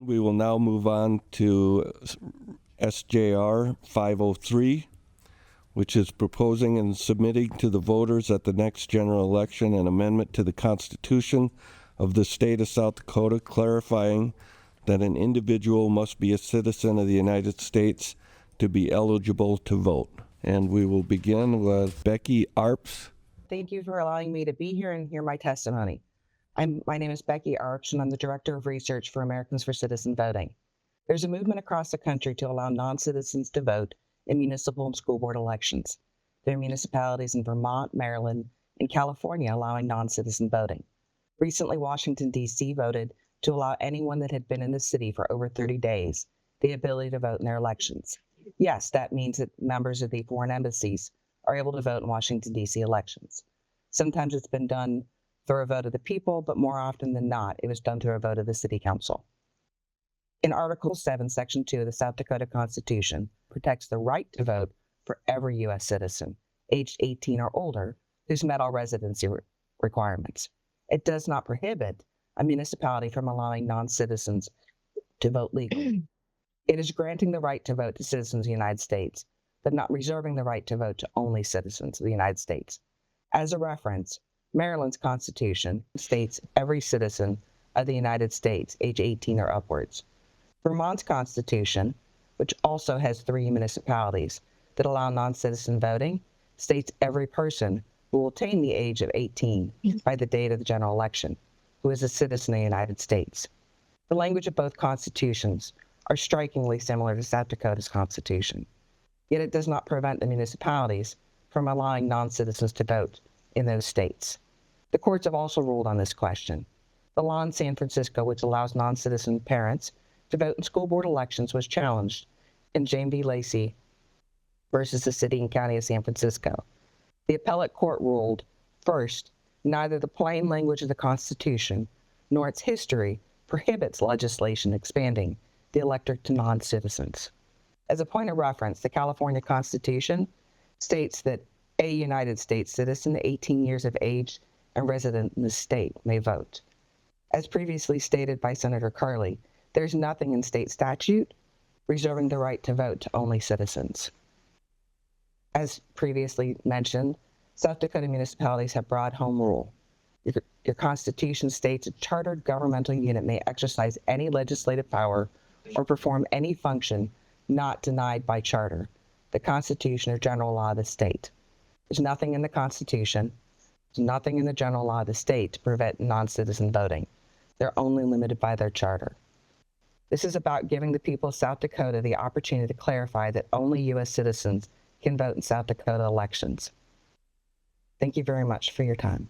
We will now move on to SJR 503, which is proposing and submitting to the voters at the next general election an amendment to the Constitution of the state of South Dakota, clarifying that an individual must be a citizen of the United States to be eligible to vote. And we will begin with Becky Arps. Thank you for allowing me to be here and hear my testimony. My name is Becky Arps, and I'm the Director of Research for Americans for Citizen Voting. There's a movement across the country to allow non-citizens to vote in municipal and school board elections. There are municipalities in Vermont, Maryland, and California allowing non-citizen voting. Recently, Washington, D.C. voted to allow anyone that had been in the city for over 30 days the ability to vote in their elections. Yes, that means that members of the foreign embassies are able to vote in Washington, D.C. elections. Sometimes it's been done through a vote of the people, but more often than not, it was done through a vote of the City Council. In Article 7, Section 2 of the South Dakota Constitution protects the right to vote for every U.S. citizen aged 18 or older who's met all residency requirements. It does not prohibit a municipality from allowing non-citizens to vote legally. It is granting the right to vote to citizens of the United States, but not reserving the right to vote to only citizens of the United States. As a reference, Maryland's Constitution states every citizen of the United States, age 18 or upwards. Vermont's Constitution, which also has 3 municipalities that allow non-citizen voting, states every person who will attain the age of 18 by the date of the general election, who is a citizen of the United States. The language of both constitutions are strikingly similar to South Dakota's Constitution, yet it does not prevent the municipalities from allowing non-citizens to vote in those states. The courts have also ruled on this question. The law in San Francisco, which allows non-citizen parents to vote in school board elections, was challenged in James v. Lacey versus the City and County of San Francisco. The appellate court ruled, first, neither the plain language of the Constitution nor its history prohibits legislation expanding the electorate to non-citizens. As a point of reference, the California Constitution states that a United States citizen 18 years of age and resident in the state may vote. As previously stated by Senator Carley, there's nothing in state statute reserving the right to vote to only citizens. As previously mentioned, South Dakota municipalities have broad home rule. Your Constitution states a chartered governmental unit may exercise any legislative power or perform any function not denied by charter, the Constitution, or general law of the state. There's nothing in the Constitution, there's nothing in the general law of the state to prevent non-citizen voting. They're only limited by their charter. This is about giving the people of South Dakota the opportunity to clarify that only U.S. citizens can vote in South Dakota elections. Thank you very much for your time.